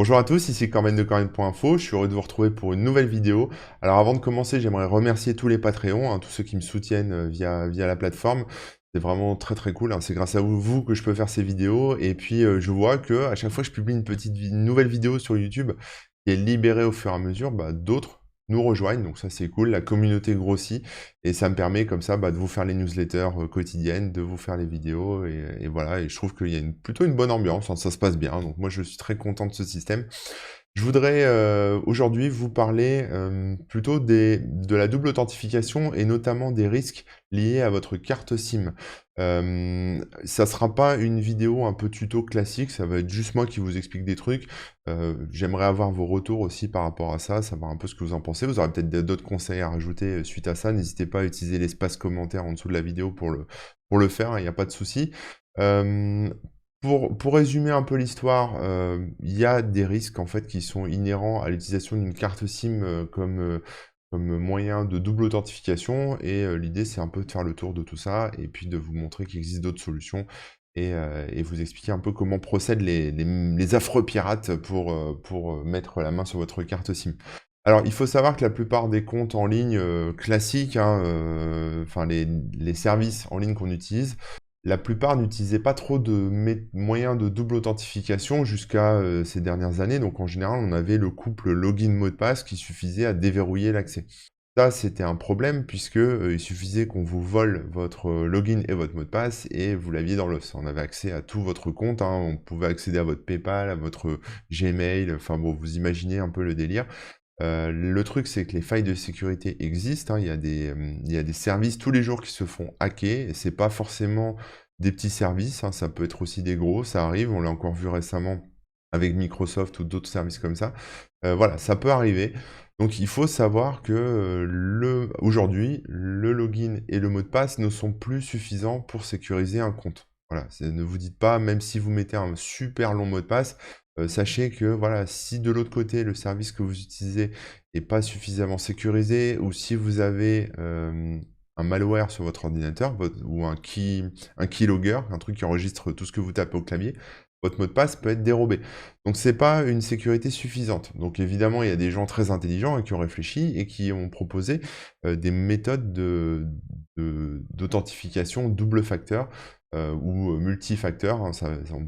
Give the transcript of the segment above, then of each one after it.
Bonjour à tous, ici Corben de Corben.info, je suis heureux de vous retrouver pour une nouvelle vidéo. Alors avant de commencer, j'aimerais remercier tous les Patreons, tous ceux qui me soutiennent via la plateforme. C'est vraiment très très cool, c'est grâce à vous que je peux faire ces vidéos. Et puis je vois que à chaque fois que je publie une nouvelle vidéo sur YouTube qui est libérée au fur et à mesure, d'autres nous rejoignent, donc ça c'est cool, la communauté grossit et ça me permet comme ça de vous faire les newsletters quotidiennes, de vous faire les vidéos et voilà, et je trouve qu'il y a plutôt une bonne ambiance, ça se passe bien, donc moi je suis très content de ce système. Je voudrais aujourd'hui vous parler plutôt de la double authentification et notamment des risques liés à votre carte SIM. Ça sera pas une vidéo un peu tuto classique, ça va être juste moi qui vous explique des trucs. J'aimerais avoir vos retours aussi par rapport à ça, savoir un peu ce que vous en pensez. Vous aurez peut-être d'autres conseils à rajouter suite à ça. N'hésitez pas à utiliser l'espace commentaire en dessous de la vidéo pour le faire, il n'y a pas de souci. Euh, pour résumer un peu l'histoire, il y a des risques en fait qui sont inhérents à l'utilisation d'une carte SIM comme moyen de double authentification et l'idée c'est un peu de faire le tour de tout ça et puis de vous montrer qu'il existe d'autres solutions et vous expliquer un peu comment procèdent les affreux pirates pour mettre la main sur votre carte SIM. Alors, il faut savoir que la plupart des comptes en ligne classiques, enfin les services en ligne qu'on utilise, la plupart n'utilisaient pas trop de moyens de double authentification jusqu'à ces dernières années. Donc en général, on avait le couple login-mot de passe qui suffisait à déverrouiller l'accès. Ça, c'était un problème puisque il suffisait qu'on vous vole votre login et votre mot de passe et vous l'aviez dans l'os. On avait accès à tout votre compte, on pouvait accéder à votre PayPal, à votre Gmail, enfin bon, vous imaginez un peu le délire. Le truc, c'est que les failles de sécurité existent, il y a des services tous les jours qui se font hacker, et c'est pas forcément des petits services, ça peut être aussi des gros, ça arrive, on l'a encore vu récemment avec Microsoft ou d'autres services comme ça. Voilà, ça peut arriver. Donc il faut savoir que aujourd'hui, le login et le mot de passe ne sont plus suffisants pour sécuriser un compte. Voilà, ne vous dites pas, même si vous mettez un super long mot de passe, sachez que voilà, si de l'autre côté, le service que vous utilisez n'est pas suffisamment sécurisé, ou si vous avez un malware sur votre ordinateur, ou un keylogger, un truc qui enregistre tout ce que vous tapez au clavier, votre mot de passe peut être dérobé. Donc c'est pas une sécurité suffisante. Donc évidemment, il y a des gens très intelligents qui ont réfléchi et qui ont proposé des méthodes d'authentification double facteur ou multifacteur, on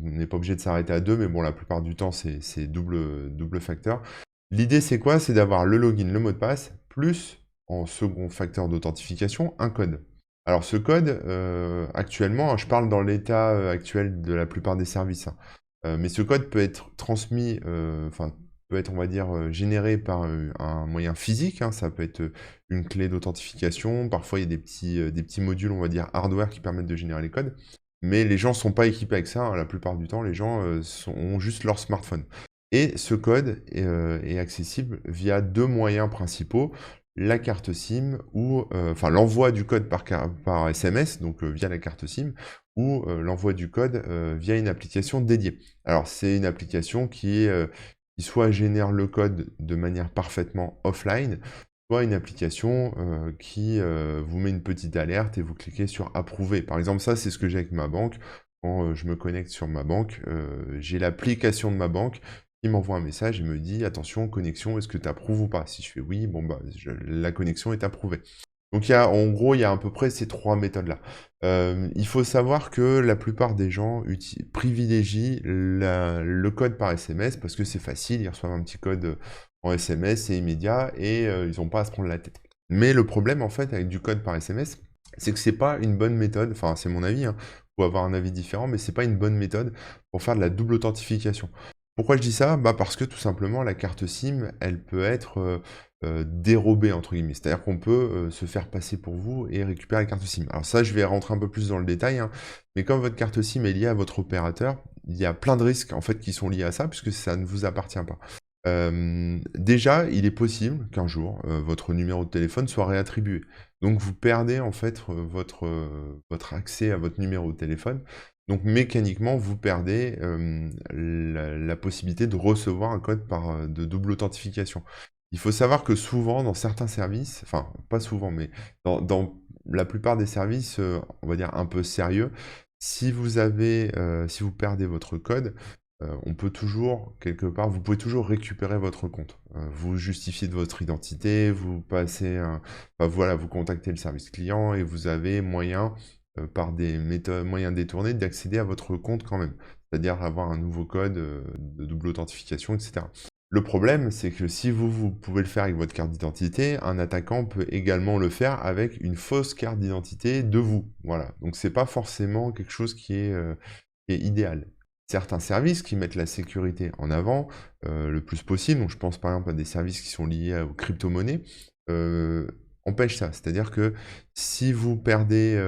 n'est pas obligé de s'arrêter à deux, mais bon, la plupart du temps, c'est double facteur. L'idée, c'est quoi? C'est d'avoir le login, le mot de passe, plus, en second facteur d'authentification, un code. Alors ce code, actuellement, je parle dans l'état actuel de la plupart des services, mais ce code peut être transmis, enfin, peut être, on va dire, généré par un moyen physique, ça peut être une clé d'authentification, parfois il y a des petits modules, on va dire, hardware qui permettent de générer les codes, mais les gens ne sont pas équipés avec ça, la plupart du temps, les gens ont juste leur smartphone. Et ce code est accessible via deux moyens principaux, la carte SIM ou enfin l'envoi du code par SMS, donc via la carte SIM, ou l'envoi du code via une application dédiée. Alors c'est une application qui soit génère le code de manière parfaitement offline, soit une application qui vous met une petite alerte et vous cliquez sur approuver. Par exemple, ça c'est ce que j'ai avec ma banque. Quand je me connecte sur ma banque, j'ai l'application de ma banque qui m'envoie un message et me dit attention, connexion, est-ce que tu approuves ou pas? Si je fais oui, bon la connexion est approuvée. Donc en gros, il y a à peu près ces trois méthodes-là. Il faut savoir que la plupart des gens privilégient le code par SMS parce que c'est facile, ils reçoivent un petit code en SMS, c'est immédiat et ils n'ont pas à se prendre la tête. Mais le problème en fait avec du code par SMS, c'est que c'est pas une bonne méthode, enfin c'est mon avis, faut avoir un avis différent, mais c'est pas une bonne méthode pour faire de la double authentification. Pourquoi je dis ça? Parce que tout simplement la carte SIM, elle peut être «dérobée» entre guillemets. C'est-à-dire qu'on peut se faire passer pour vous et récupérer la carte SIM. Alors ça, je vais rentrer un peu plus dans le détail, mais comme votre carte SIM est liée à votre opérateur, il y a plein de risques en fait qui sont liés à ça, puisque ça ne vous appartient pas. Déjà, il est possible qu'un jour, votre numéro de téléphone soit réattribué. Donc vous perdez en fait, votre accès à votre numéro de téléphone. Donc mécaniquement, vous perdez, la possibilité de recevoir un code de double authentification. Il faut savoir que souvent dans certains services, enfin pas souvent, mais dans la plupart des services, on va dire un peu sérieux, si vous perdez votre code, on peut toujours, quelque part, vous pouvez toujours récupérer votre compte. Vous justifiez de votre identité, vous passez enfin voilà, vous contactez le service client et vous avez moyen, par des méthodes moyens détournés d'accéder à votre compte quand même. C'est-à-dire avoir un nouveau code, de double authentification et cetera. Le problème, c'est que si vous pouvez le faire avec votre carte d'identité, un attaquant peut également le faire avec une fausse carte d'identité de vous. Voilà, donc c'est pas forcément quelque chose qui est idéal. Certains services qui mettent la sécurité en avant, le plus possible, donc je pense par exemple à des services qui sont liés aux crypto-monnaies, heu, empêchent ça. C'est-à-dire que si vous perdez,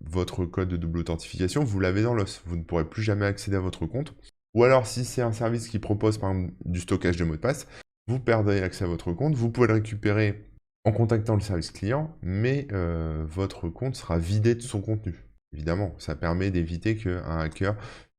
votre code de double authentification, vous l'avez dans l'os. Vous ne pourrez plus jamais accéder à votre compte. Ou alors si c'est un service qui propose par exemple du stockage de mots de passe, vous perdrez accès à votre compte, vous pouvez le récupérer en contactant le service client, mais votre compte sera vidé de son contenu. Évidemment, ça permet d'éviter qu'un hacker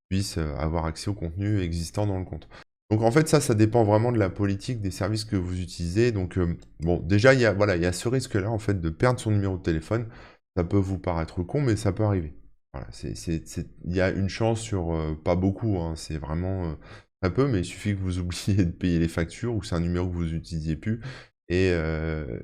puisse, avoir accès au contenu existant dans le compte. Donc en fait, ça dépend vraiment de la politique des services que vous utilisez. Donc, bon, déjà, voilà, il y a ce risque-là, en fait, de perdre son numéro de téléphone. Ça peut vous paraître con, mais ça peut arriver. Voilà, il y a une chance sur, pas beaucoup, hein, c'est vraiment, très peu, mais il suffit que vous oubliez de payer les factures ou c'est un numéro que vous n'utilisiez plus et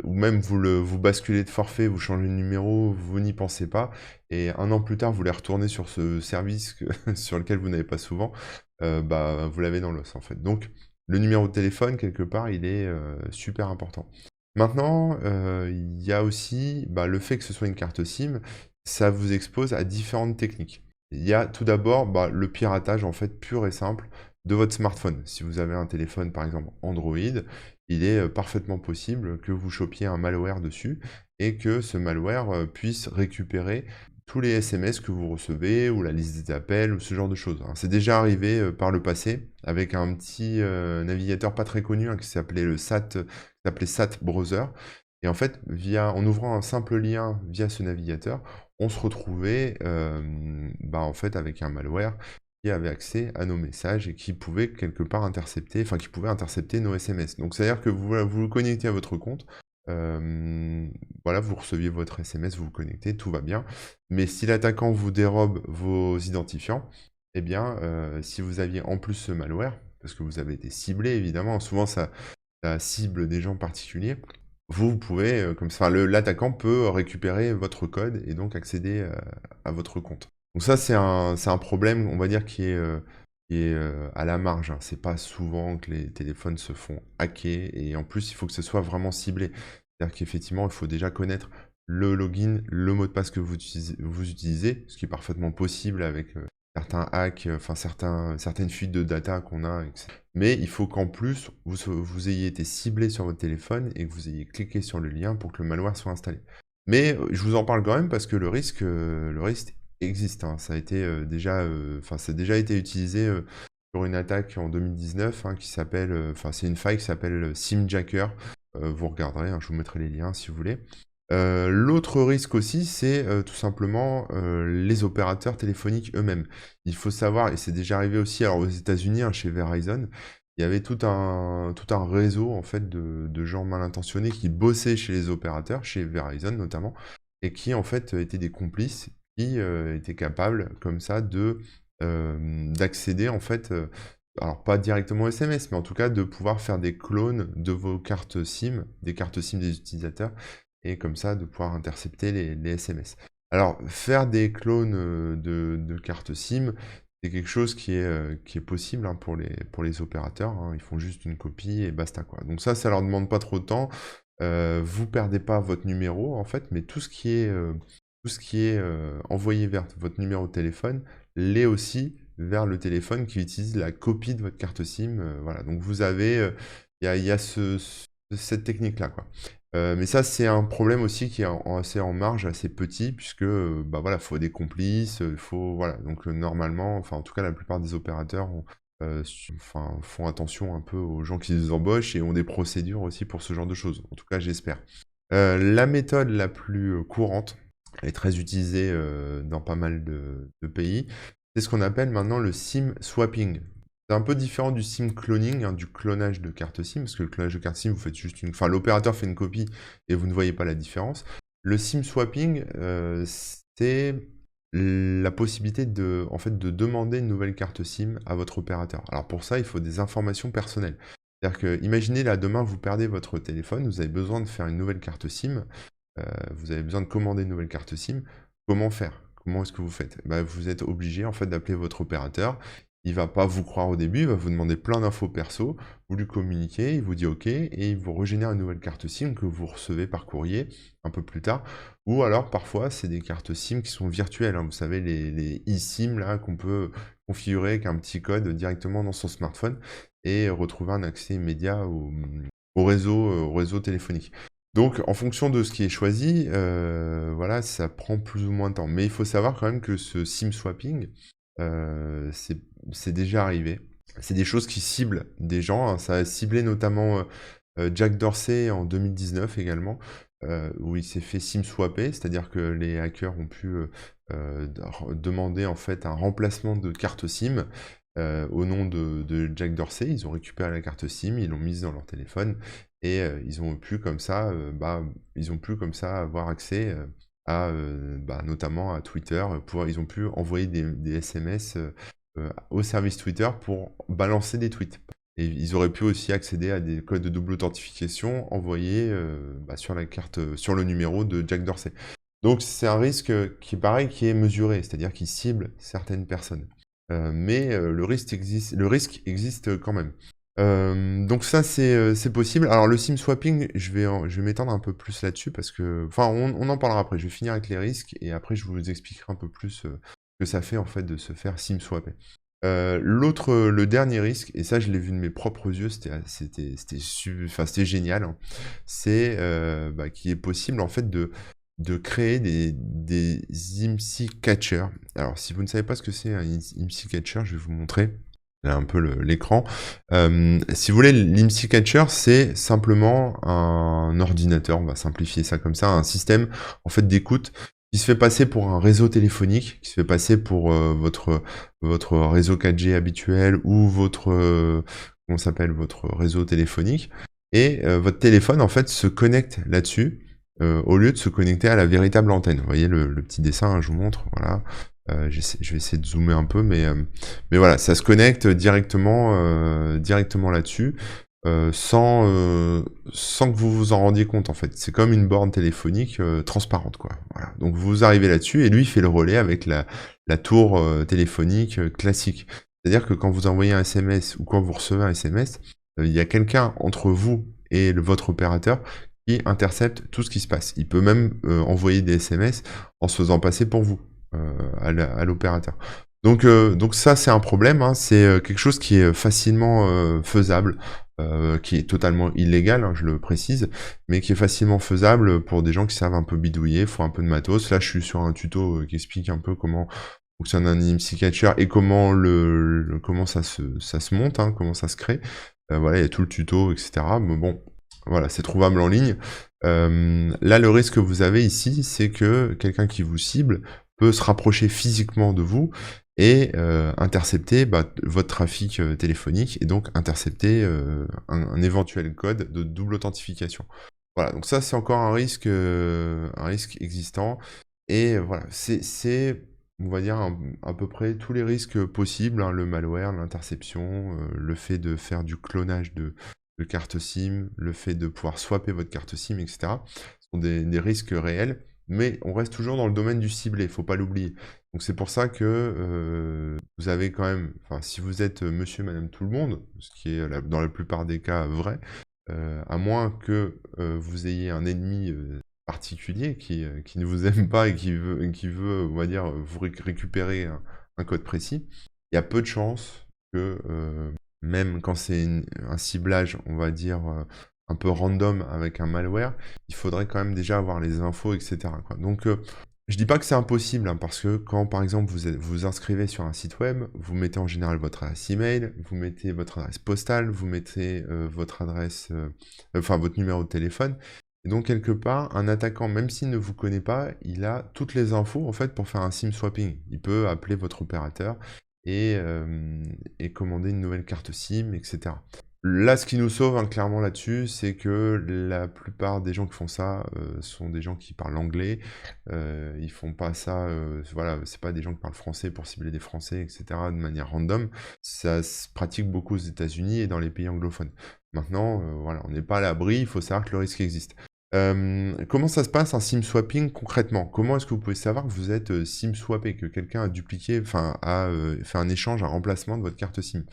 ou même vous basculez de forfait, vous changez de numéro, vous n'y pensez pas et 1 an plus tard, vous voulez retourner sur ce service que sur lequel vous n'allez pas souvent, bah, vous l'avez dans l'os, en fait. Donc le numéro de téléphone, quelque part, il est, super important. Maintenant, il y a aussi, bah, le fait que ce soit une carte SIM, ça vous expose à différentes techniques. Il y a tout d'abord, bah, le piratage, en fait, pur et simple de votre smartphone. Si vous avez un téléphone, par exemple, Android, il est, parfaitement possible que vous chopiez un malware dessus et que ce malware, puisse récupérer tous les SMS que vous recevez ou la liste des appels ou ce genre de choses, hein. C'est déjà arrivé, par le passé avec un petit, navigateur pas très connu, hein, qui s'appelait SAT Browser et en fait, en ouvrant un simple lien via ce navigateur, on se retrouvait, bah, en fait, avec un malware qui avait accès à nos messages et qui pouvait quelque part qui pouvait intercepter nos SMS. Donc c'est-à-dire que vous vous connectez à votre compte, voilà, vous receviez votre SMS, vous vous connectez, tout va bien. Mais si l'attaquant vous dérobe vos identifiants, eh bien, si vous aviez en plus ce malware, parce que vous avez été ciblé évidemment, souvent ça cible des gens particuliers, vous pouvez, comme ça, l'attaquant peut récupérer votre code et donc accéder, à votre compte. Donc ça, c'est un problème, on va dire, qui est à la marge, hein. C'est pas souvent que les téléphones se font hacker et en plus, il faut que ce soit vraiment ciblé. C'est-à-dire qu'effectivement, il faut déjà connaître le login, le mot de passe que vous utilisez, ce qui est parfaitement possible avec, certains hacks, enfin certaines fuites de data qu'on a et mais il faut qu'en plus, vous ayez été ciblé sur votre téléphone et que vous ayez cliqué sur le lien pour que le malware soit installé. Mais, je vous en parle quand même parce que le risque existe, hein. Ça a été, enfin, ça a déjà été utilisé, sur une attaque en 2019, hein, qui s'appelle, enfin, c'est une faille qui s'appelle, SimJacker. Vous regarderez, hein, je vous mettrai les liens si vous voulez. L'autre risque aussi, c'est, tout simplement, les opérateurs téléphoniques eux-mêmes. Il faut savoir et c'est déjà arrivé aussi, alors aux États-Unis, hein, chez Verizon, il y avait tout un réseau en fait de gens mal intentionnés qui bossaient chez les opérateurs, chez Verizon notamment, et qui en fait, étaient des complices qui, étaient capables comme ça d'accéder en fait, alors pas directement aux SMS, mais en tout cas de pouvoir faire des clones de vos cartes SIM, des cartes SIM des utilisateurs et comme ça de pouvoir intercepter les SMS. Alors faire des clones, de cartes SIM, c'est quelque chose qui est possible, hein, pour les opérateurs, hein. Ils font juste une copie et basta, quoi. Donc ça leur demande pas trop de temps. Vous perdez pas votre numéro, en fait, mais tout ce qui est envoyé vers votre numéro de téléphone l'est aussi vers le téléphone qui utilise la copie de votre carte SIM, voilà. Donc vous avez, il y a cette technique-là, quoi. Mais ça, c'est un problème aussi qui est assez en marge, assez petit puisque, bah, voilà, faut des complices, il faut voilà, donc normalement, enfin, en tout cas, la plupart des opérateurs font attention un peu aux gens qui les embauchent et ont des procédures aussi pour ce genre de choses. En tout cas, j'espère. La méthode la plus, courante, elle est très utilisée, dans pas mal de pays, c'est ce qu'on appelle maintenant le SIM swapping. C'est un peu différent du SIM cloning, hein, du clonage de carte SIM, parce que le clonage de carte SIM, vous faites juste enfin, l'opérateur fait une copie et vous ne voyez pas la différence. Le SIM swapping, c'est la possibilité en fait, de demander une nouvelle carte SIM à votre opérateur. Alors pour ça, il faut des informations personnelles. C'est-à-dire que, imaginez là, demain, vous perdez votre téléphone, vous avez besoin de faire une nouvelle carte SIM, vous avez besoin de commander une nouvelle carte SIM. Comment faire? Comment est-ce que vous faites? Bah, vous êtes obligé en fait d'appeler votre opérateur. Il va pas vous croire au début, il va vous demander plein d'infos perso, vous lui communiquez, il vous dit OK et il vous régénère une nouvelle carte SIM que vous recevez par courrier un peu plus tard. Ou alors parfois c'est des cartes SIM qui sont virtuelles, hein. Vous savez les eSIM là qu'on peut configurer avec un petit code directement dans son smartphone et retrouver un accès immédiat au réseau téléphonique. Donc, en fonction de ce qui est choisi, voilà, ça prend plus ou moins de temps. Mais il faut savoir quand même que ce SIM swapping, c'est déjà arrivé. C'est des choses qui ciblent des gens, hein. Ça a ciblé notamment Jack Dorsey en 2019 également, où il s'est fait SIM swapper, c'est-à-dire que les hackers ont pu demander en fait un remplacement de carte SIM au nom de Jack Dorsey. Ils ont récupéré la carte SIM, ils l'ont mise dans leur téléphone et ils ont pu comme ça, avoir accès à notamment à Twitter. Ils ont pu envoyer des SMS au service Twitter pour balancer des tweets. Et ils auraient pu aussi accéder à des codes de double authentification envoyés sur la carte, sur le numéro de Jack Dorsey. Donc c'est un risque qui est pareil, qui est mesuré, c'est-à-dire qu'il cible certaines personnes. Mais le risque existe quand même. Donc ça, c'est possible. Alors le SIM swapping, je vais m'étendre un peu plus là-dessus parce que, enfin, on en parlera après. Je vais finir avec les risques et après je vous expliquerai un peu plus ce que ça fait en fait de se faire SIM swapper. Le dernier risque, et ça je l'ai vu de mes propres yeux, c'était génial, hein. C'est qu'il est possible en fait de créer des IMSI catchers. Alors si vous ne savez pas ce que c'est un IMSI catcher, je vais vous montrer. Là un peu l'écran. Si vous voulez, l'IMSI Catcher, c'est simplement un ordinateur, on va simplifier ça comme ça, un système en fait d'écoute qui se fait passer pour un réseau téléphonique, qui se fait passer pour votre réseau 4G habituel ou comment s'appelle, votre réseau téléphonique. Et votre téléphone en fait se connecte là-dessus au lieu de se connecter à la véritable antenne. Vous voyez le petit dessin, hein, je vous montre, voilà. Je vais essayer de zoomer un peu, mais voilà, ça se connecte directement là-dessus, sans que vous vous en rendiez compte en fait. C'est comme une borne téléphonique transparente, quoi. Voilà. Donc vous arrivez là-dessus et lui il fait le relais avec la tour téléphonique classique. C'est-à-dire que quand vous envoyez un SMS ou quand vous recevez un SMS, il y a quelqu'un entre vous et votre opérateur qui intercepte tout ce qui se passe. Il peut même envoyer des SMS en se faisant passer pour vous. À l'opérateur. Donc ça, c'est un problème, hein. C'est quelque chose qui est facilement faisable, qui est totalement illégal, hein, je le précise, mais qui est facilement faisable pour des gens qui savent un peu bidouiller, faut un peu de matos. Là, je suis sur un tuto qui explique un peu comment fonctionne un IMSI Catcher et comment comment ça se monte, hein, comment ça se crée. Voilà, il y a tout le tuto, etc. Mais bon, voilà, c'est trouvable en ligne. Là, le risque que vous avez ici, c'est que quelqu'un qui vous cible peut se rapprocher physiquement de vous et intercepter votre trafic téléphonique et donc intercepter un éventuel code de double authentification. Voilà, donc ça c'est encore un risque existant et voilà, c'est on va dire à peu près tous les risques possibles, hein, le malware, l'interception, le fait de faire du clonage de carte SIM, le fait de pouvoir swapper votre carte SIM, etc. Ce sont des risques réels. Mais on reste toujours dans le domaine du ciblé, il ne faut pas l'oublier. Donc c'est pour ça que vous avez quand même, enfin si vous êtes monsieur, madame, tout le monde, ce qui est dans la plupart des cas vrai, à moins que vous ayez un ennemi particulier qui ne vous aime pas et qui veut on va dire, vous récupérer un code précis, il y a peu de chances que, même quand c'est un ciblage, on va dire, un peu random avec un malware, il faudrait quand même déjà avoir les infos, etc., quoi. Donc, je dis pas que c'est impossible, hein, parce que quand, par exemple, vous inscrivez sur un site web, vous mettez en général votre adresse email, vous mettez votre adresse postale, vous mettez votre adresse, enfin votre numéro de téléphone. Et donc, quelque part, un attaquant, même s'il ne vous connaît pas, il a toutes les infos, en fait, pour faire un SIM swapping. Il peut appeler votre opérateur et commander une nouvelle carte SIM, etc. Là, ce qui nous sauve, hein, clairement là-dessus, c'est que la plupart des gens qui font ça, sont des gens qui parlent anglais. Ils font pas ça, voilà, c'est pas des gens qui parlent français pour cibler des Français et cetera, de manière random. Ça se pratique beaucoup aux États-Unis et dans les pays anglophones. Maintenant, voilà, on n'est pas à l'abri, il faut savoir que le risque existe. Comment ça se passe un SIM swapping concrètement? Comment est-ce que vous pouvez savoir que vous êtes, SIM swappé, que quelqu'un a dupliqué, enfin a, fait un échange, un remplacement de votre carte SIM?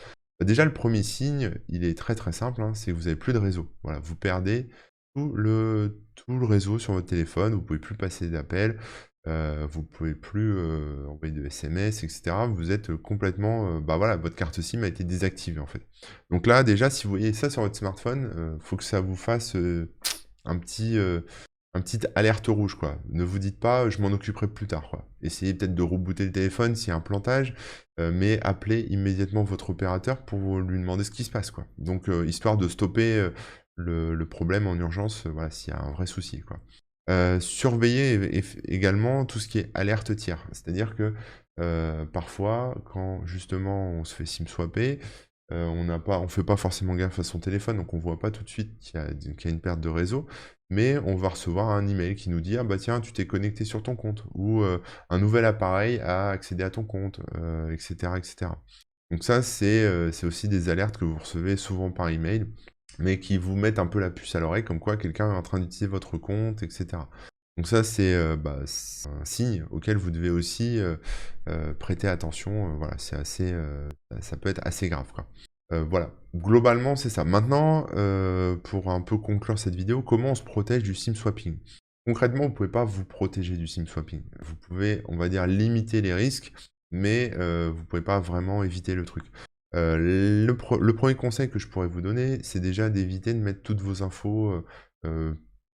Bah, déjà, le premier signe, il est très, très simple, hein, c'est que vous avez plus de réseau. Voilà, vous perdez tout le réseau sur votre téléphone, vous pouvez plus passer d'appels, vous pouvez plus, envoyer de SMS et cetera. Vous êtes, complètement, bah, voilà, votre carte SIM a été désactivée, en fait. Donc là, déjà, si vous voyez ça sur votre smartphone, faut que ça vous fasse, un petit, heu, un petit alerte rouge, quoi. Ne vous dites pas: «Je m'en occuperai plus tard», quoi. Essayez peut-être de rebooter le téléphone s'il y a un plantage, mais appelez immédiatement votre opérateur pour lui demander ce qui se passe, quoi. Donc, histoire de stopper, le problème en urgence, voilà, s'il y a un vrai souci, quoi. Surveillez également tout ce qui est alerte tiers. C'est-à-dire que, parfois, quand justement on se fait SIM swapper, on fait pas forcément gaffe à son téléphone, donc on voit pas tout de suite qu'il y a une perte de réseau, mais on va recevoir un email qui nous dit: «Ah bah tiens, tu t'es connecté sur ton compte» ou, «Un nouvel appareil a accédé à ton compte», et cetera, et cetera. Donc ça, c'est aussi des alertes que vous recevez souvent par email, mais qui vous mettent un peu la puce à l'oreille, comme quoi quelqu'un est en train d'utiliser votre compte, et cetera. Donc ça, bah, c'est un signe auquel vous devez aussi, prêter attention, voilà, c'est assez, ça peut être assez grave, quoi. Voilà, globalement, c'est ça. Maintenant, pour un peu conclure cette vidéo, comment on se protège du SIM swapping? Concrètement, vous ne pouvez pas vous protéger du SIM swapping. Vous pouvez, on va dire, limiter les risques, mais vous ne pouvez pas vraiment éviter le truc. Le premier conseil que je pourrais vous donner, c'est déjà d'éviter de mettre toutes vos infos,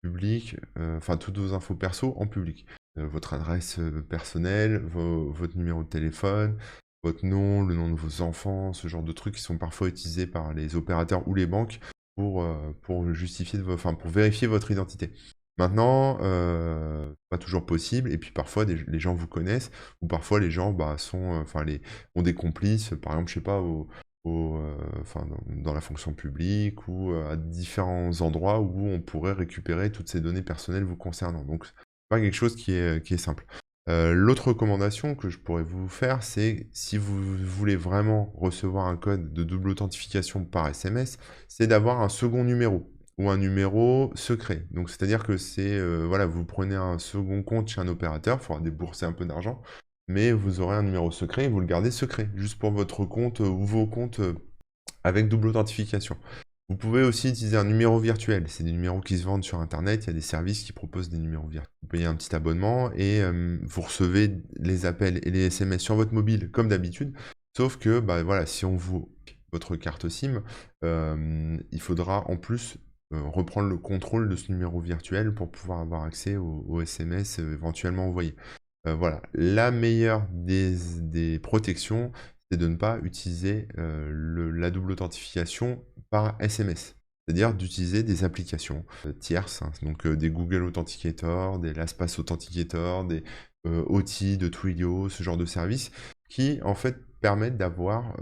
publiques, enfin toutes vos infos perso en public. Votre adresse, personnelle, votre numéro de téléphone, votre nom, le nom de vos enfants, ce genre de trucs qui sont parfois utilisés par les opérateurs ou les banques pour justifier enfin pour vérifier votre identité. Maintenant, pas toujours possible et puis parfois les gens vous connaissent ou parfois les gens, bah, enfin ont des complices, par exemple, je sais pas, enfin dans la fonction publique ou, à différents endroits où on pourrait récupérer toutes ces données personnelles vous concernant. Donc c'est pas quelque chose qui est simple. L'autre recommandation que je pourrais vous faire, c'est si vous voulez vraiment recevoir un code de double authentification par SMS, c'est d'avoir un second numéro ou un numéro secret. Donc c'est-à-dire que voilà, vous prenez un second compte chez un opérateur, il faudra débourser un peu d'argent, mais vous aurez un numéro secret et vous le gardez secret, juste pour votre compte, ou vos comptes, avec double authentification. Vous pouvez aussi utiliser un numéro virtuel. C'est des numéros qui se vendent sur internet. Il y a des services qui proposent des numéros virtuels. Vous payez un petit abonnement et vous recevez les appels et les SMS sur votre mobile comme d'habitude. Sauf que, bah, voilà, si on vous votre carte SIM, il faudra en plus reprendre le contrôle de ce numéro virtuel pour pouvoir avoir accès aux SMS éventuellement envoyés. Voilà, la meilleure des protections, c'est de ne pas utiliser, la double authentification par SMS. C'est-à-dire d'utiliser des applications, tierces, hein, donc des Google Authenticator, des LastPass Authenticator, des, OTI de Twilio, ce genre de services qui, en fait, permettent d'avoir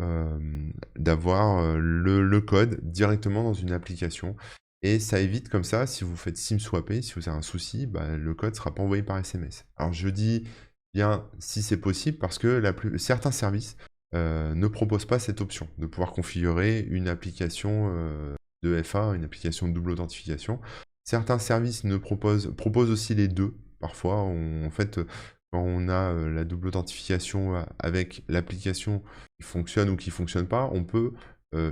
le code directement dans une application et ça évite comme ça, si vous faites SIM swapper, si vous avez un souci, bah, le code ne sera pas envoyé par SMS. Alors je dis bien si c'est possible parce que certains services ne proposent pas cette option de pouvoir configurer une application de FA, une application de double authentification. Certains services proposent aussi les deux. Parfois, en fait, quand on a la double authentification avec l'application qui fonctionne ou qui ne fonctionne pas, on peut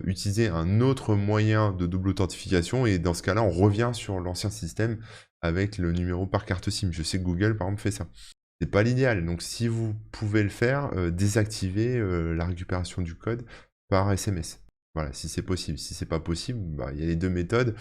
utiliser un autre moyen de double authentification et dans ce cas-là, on revient sur l'ancien système avec le numéro par carte SIM. Je sais que Google, par exemple, fait ça. C'est pas l'idéal, donc si vous pouvez le faire, désactivez, la récupération du code par SMS. Voilà, si c'est possible. Si c'est pas possible, bah, il y a les 2 méthodes.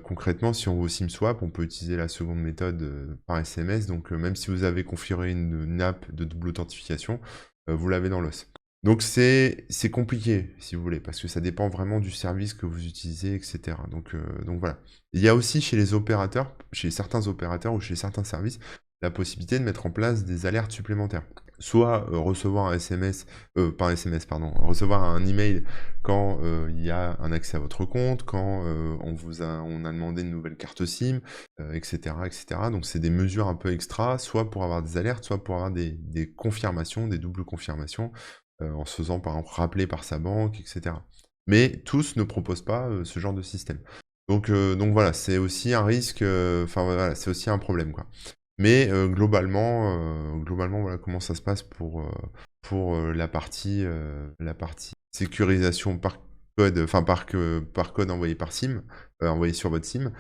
Concrètement, si on veut SIM-swap, on peut utiliser la seconde méthode, par SMS, donc même si vous avez configuré une app de double authentification, vous l'avez dans l'os. Donc c'est compliqué, si vous voulez, parce que ça dépend vraiment du service que vous utilisez et cetera. Donc voilà. Il y a aussi chez les opérateurs, chez certains opérateurs ou chez certains services, la possibilité de mettre en place des alertes supplémentaires. soit, recevoir un SMS, pas un SMS pardon, recevoir un email quand, il y a un accès à votre compte, quand, on a demandé une nouvelle carte SIM, et cetera et cetera. Donc c'est des mesures un peu extra, soit pour avoir des alertes, soit pour avoir des confirmations, des doubles confirmations, en se faisant par exemple rappeler par sa banque et cetera. Mais tous ne proposent pas, ce genre de système. Donc voilà, c'est aussi un risque, enfin voilà, c'est aussi un problème, quoi. Mais globalement, voilà comment ça se passe pour la partie sécurisation par code, enfin par code envoyé par SIM, envoyé sur votre SIM.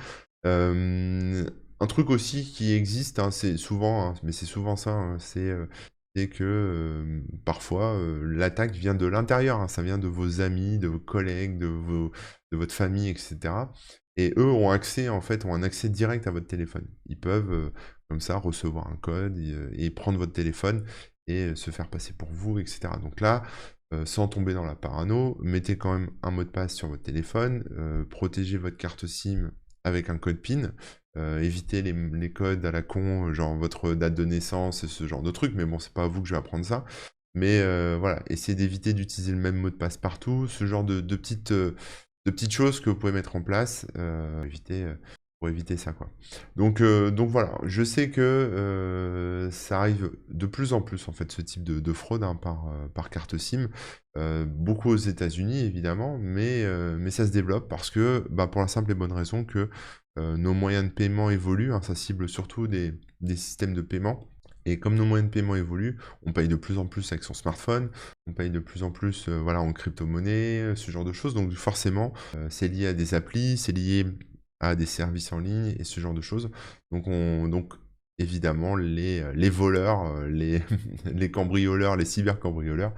Hem, un truc aussi qui existe, hein, c'est souvent, hein, mais c'est souvent ça, hein, c'est que, parfois, l'attaque vient de l'intérieur, hein. Ça vient de vos amis, de vos collègues, de votre famille et cetera, et eux ont accès, en fait, ont un accès direct à votre téléphone. Ils peuvent, comme ça, recevoir un code et prendre votre téléphone et se faire passer pour vous et cetera. Donc là, sans tomber dans la parano, mettez quand même un mot de passe sur votre téléphone, protégez votre carte SIM avec un code PIN, évitez les codes à la con, genre votre date de naissance et ce genre de trucs, mais bon, c'est pas à vous que je vais apprendre ça. Mais voilà, essayez d'éviter d'utiliser le même mot de passe partout, ce genre de petites choses que vous pouvez mettre en place, pour éviter ça, quoi. Donc voilà, je sais que, ça arrive de plus en plus, en fait, ce type de fraude, hein, par carte SIM. Beaucoup aux États-Unis évidemment, mais ça se développe parce que, bah, pour la simple et bonne raison que, nos moyens de paiement évoluent, hein. Ça cible surtout des systèmes de paiement, et comme nos moyens de paiement évoluent, on paye de plus en plus avec son smartphone, on paye de plus en plus, voilà, en crypto-monnaie, ce genre de choses. Donc forcément, c'est lié à des applis, c'est lié à des services en ligne et ce genre de choses. Donc évidemment les voleurs, les cambrioleurs, les cybercambrioleurs,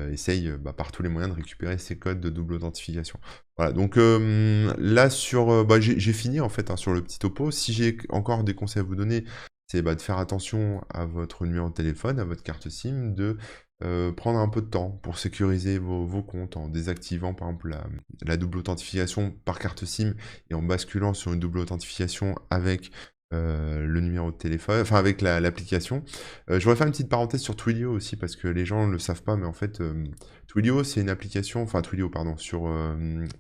essayent, bah, par tous les moyens de récupérer ces codes de double authentification. Voilà, donc là sur, bah, j'ai fini en fait, hein, sur le petit topo. Si j'ai encore des conseils à vous donner, c'est, bah, de faire attention à votre numéro de téléphone, à votre carte SIM, de, prendre un peu de temps pour sécuriser vos comptes en désactivant par exemple la double authentification par carte SIM et en basculant sur une double authentification avec, le numéro de téléphone, enfin avec l'application. Je voudrais faire une petite parenthèse sur Twilio aussi parce que les gens ne le savent pas, mais en fait, Twilio c'est une application, enfin Twilio pardon, sur,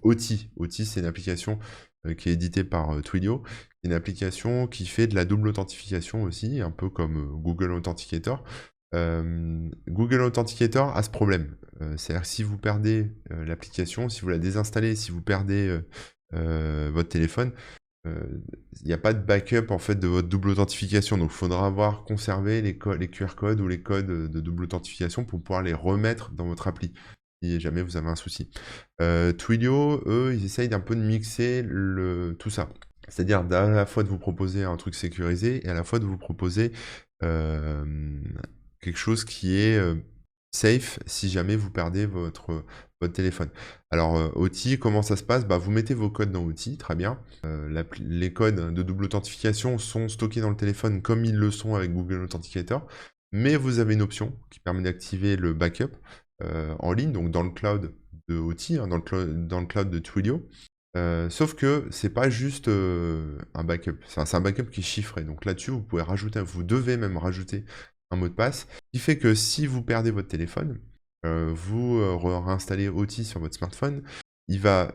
Authy. Authy c'est une application, qui est éditée par, Twilio. Une application qui fait de la double authentification aussi, un peu comme, Google Authenticator. Google Authenticator a ce problème, c'est-à-dire que si vous perdez, l'application, si vous la désinstallez, si vous perdez, votre téléphone, il n'y a pas de backup en fait de votre double authentification, donc il faudra avoir conservé les QR codes ou les codes, de double authentification pour pouvoir les remettre dans votre appli, si jamais vous avez un souci. Twilio, eux, ils essayent d'un peu de mixer tout ça. C'est-à-dire à la fois de vous proposer un truc sécurisé et à la fois de vous proposer, quelque chose qui est, safe si jamais vous perdez votre téléphone. Alors, Authy, comment ça se passe? Bah, vous mettez vos codes dans Authy, très bien. Les codes de double authentification sont stockés dans le téléphone comme ils le sont avec Google Authenticator, mais vous avez une option qui permet d'activer le backup, en ligne, donc dans le cloud de Authy, hein, dans le cloud de Twilio. Sauf que c'est pas juste, un backup, c'est un backup qui est chiffré. Donc là-dessus, vous devez même rajouter un mot de passe, qui fait que si vous perdez votre téléphone, vous, réinstallez Authy sur votre smartphone, il va,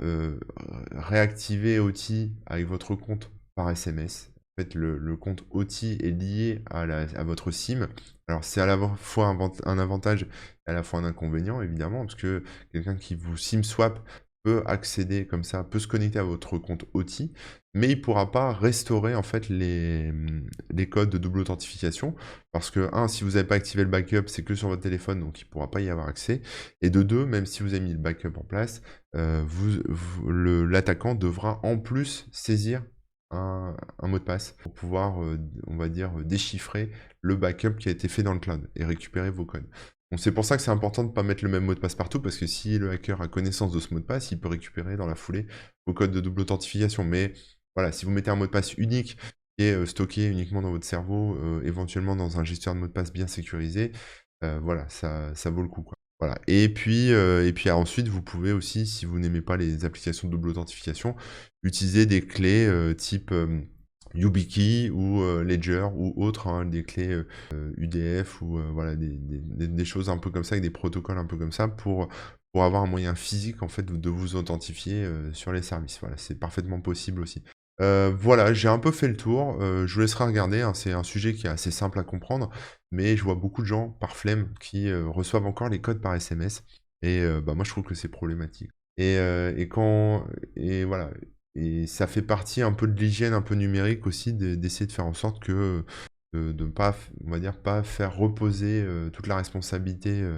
réactiver Authy avec votre compte par SMS. En fait, le compte Authy est lié à votre SIM. Alors c'est à la fois un avantage et à la fois un inconvénient évidemment, parce que quelqu'un qui vous SIM swap peut accéder comme ça, peut se connecter à votre compte Authy, mais il ne pourra pas restaurer en fait les codes de double authentification, parce que si vous n'avez pas activé le backup, c'est que sur votre téléphone, donc il ne pourra pas y avoir accès, et de deux, même si vous avez mis le backup en place, l'attaquant devra en plus saisir un mot de passe pour pouvoir, on va dire, déchiffrer le backup qui a été fait dans le cloud et récupérer vos codes. Donc c'est pour ça que c'est important de ne pas mettre le même mot de passe partout, parce que si le hacker a connaissance de ce mot de passe, il peut récupérer dans la foulée vos codes de double authentification. Mais voilà, si vous mettez un mot de passe unique qui est stocké uniquement dans votre cerveau, éventuellement dans un gestionnaire de mot de passe bien sécurisé, voilà, ça vaut le coup, quoi. Voilà. Et puis ensuite, vous pouvez aussi, si vous n'aimez pas les applications de double authentification, utiliser des clés type YubiKey ou Ledger ou autres, hein, des clés UDF ou voilà des choses un peu comme ça, avec des protocoles un peu comme ça pour avoir un moyen physique en fait de vous authentifier sur les services. Voilà, c'est parfaitement possible aussi. Voilà, j'ai un peu fait le tour, je vous laisserai regarder, hein, c'est un sujet qui est assez simple à comprendre, mais je vois beaucoup de gens, par flemme, qui reçoivent encore les codes par SMS et bah, moi je trouve que c'est problématique et quand et voilà et ça fait partie un peu de l'hygiène un peu numérique aussi d'essayer de faire en sorte que, de ne pas f on va dire, pas faire reposer, toute la responsabilité,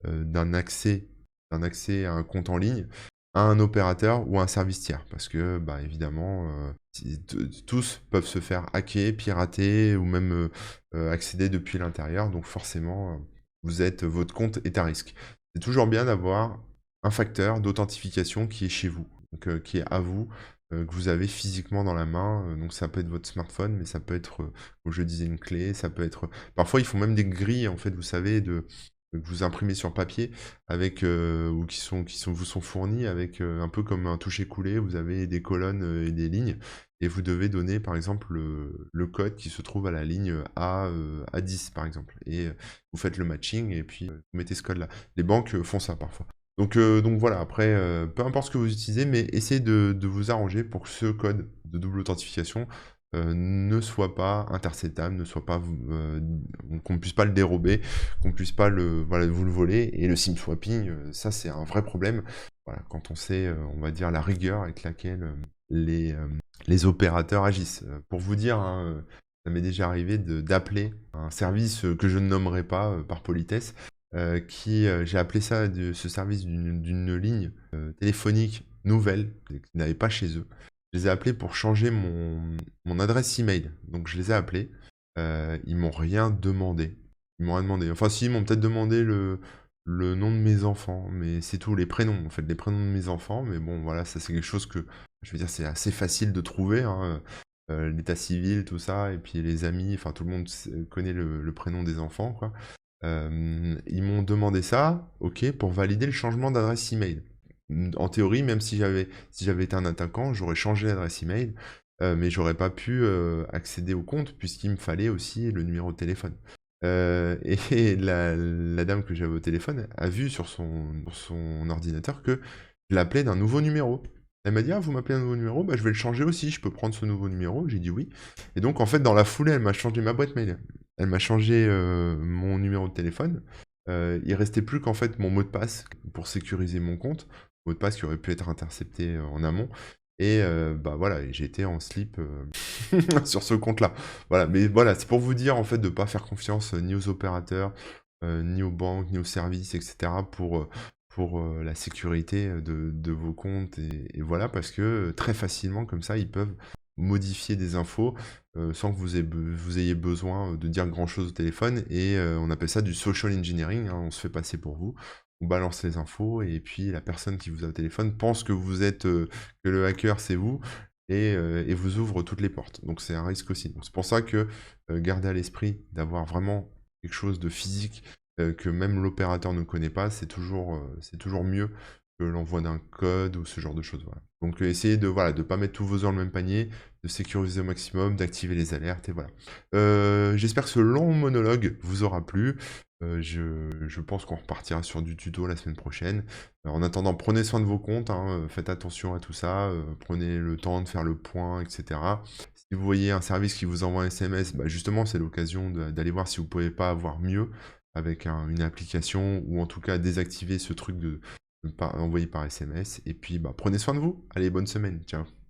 d'un accès à un compte en ligne à un opérateur ou à un service tiers. Parce que, bah, évidemment, si tous peuvent se faire hacker, pirater ou même, accéder depuis l'intérieur. Donc forcément, votre compte est à risque. C'est toujours bien d'avoir un facteur d'authentification qui est chez vous, donc qui est à vous, que vous avez physiquement dans la main, donc ça peut être votre smartphone, mais ça peut être, comme je disais, une clé, ça peut être, parfois ils font même des grilles en fait, vous savez, que vous imprimez sur papier avec, ou qui vous sont fournis avec, un peu comme un toucher-coulé, vous avez des colonnes, et des lignes et vous devez donner par exemple le code qui se trouve à la ligne A10 par exemple et vous faites le matching et puis, vous mettez ce code-là. Les banques, font ça parfois. Donc voilà, après, peu importe ce que vous utilisez, mais essayez de vous arranger pour que ce code de double authentification, ne soit pas interceptable, ne soit pas qu'on ne puisse pas le dérober, qu'on ne puisse pas voilà, vous le voler. Et le SIM swapping, ça c'est un vrai problème. Voilà, quand on sait, on va dire, la rigueur avec laquelle les opérateurs agissent. Pour vous dire, hein, ça m'est déjà arrivé d'appeler un service que je ne nommerai pas par politesse, j'ai appelé ça ce service d'une ligne téléphonique nouvelle, qu'ils n'avaient pas chez eux. Je les ai appelés pour changer mon adresse email. Donc je les ai appelés. Ils m'ont rien demandé. Ils m'ont rien demandé. Enfin si, ils m'ont peut-être demandé le nom de mes enfants, mais c'est tout, les prénoms, en fait, les prénoms de mes enfants. Mais bon, voilà, ça c'est quelque chose que, je veux dire, c'est assez facile de trouver, hein, l'état civil, tout ça, et puis les amis, enfin tout le monde connaît le prénom des enfants, quoi. Ils m'ont demandé ça, OK, pour valider le changement d'adresse email. En théorie, même si j'avais été un attaquant, j'aurais changé l'adresse email, mais j'aurais pas pu, accéder au compte puisqu'il me fallait aussi le numéro de téléphone. Et la dame que j'avais au téléphone a vu sur son ordinateur que je l'appelais d'un nouveau numéro. Elle m'a dit: «Ah, vous m'appelez d'un nouveau numéro? Bah, je vais le changer aussi, je peux prendre ce nouveau numéro?» J'ai dit: «Oui» et donc en fait, dans la foulée, elle m'a changé ma boîte mail. Elle m'a changé, mon numéro de téléphone. Il restait plus qu'en fait mon mot de passe pour sécuriser mon compte. Mot de passe qui aurait pu être intercepté, en amont et bah, voilà et j'étais en slip, sur ce compte-là. Voilà, mais voilà, c'est pour vous dire en fait de pas faire confiance, ni aux opérateurs, ni aux banques, ni aux services et cetera pour, la sécurité, de vos comptes et voilà parce que, très facilement comme ça, ils peuvent modifier des infos, sans que vous ayez besoin, de dire grand chose au téléphone et on appelle ça du social engineering, hein. On se fait passer pour vous, on balance les infos et puis la personne qui vous a au téléphone pense que que le hacker c'est vous et vous ouvre toutes les portes. Donc c'est un risque aussi. Donc c'est pour ça que, gardez à l'esprit d'avoir vraiment quelque chose de physique, que même l'opérateur ne connaît pas, c'est toujours mieux que l'envoi d'un code ou ce genre de choses, voilà. Donc essayez de voilà, de pas mettre tous vos œufs dans le même panier, de sécuriser au maximum, d'activer les alertes et voilà. J'espère que ce long monologue vous aura plu. Je pense qu'on repartira sur du tuto la semaine prochaine. En attendant, prenez soin de vos comptes, hein, faites attention à tout ça, prenez le temps de faire le point et cetera. Si vous voyez un service qui vous envoie un SMS, bah, justement, c'est l'occasion d'aller voir si vous pouvez pas avoir mieux avec une application ou en tout cas désactiver ce truc envoyé par SMS et puis, bah, prenez soin de vous. Allez, bonne semaine. Ciao.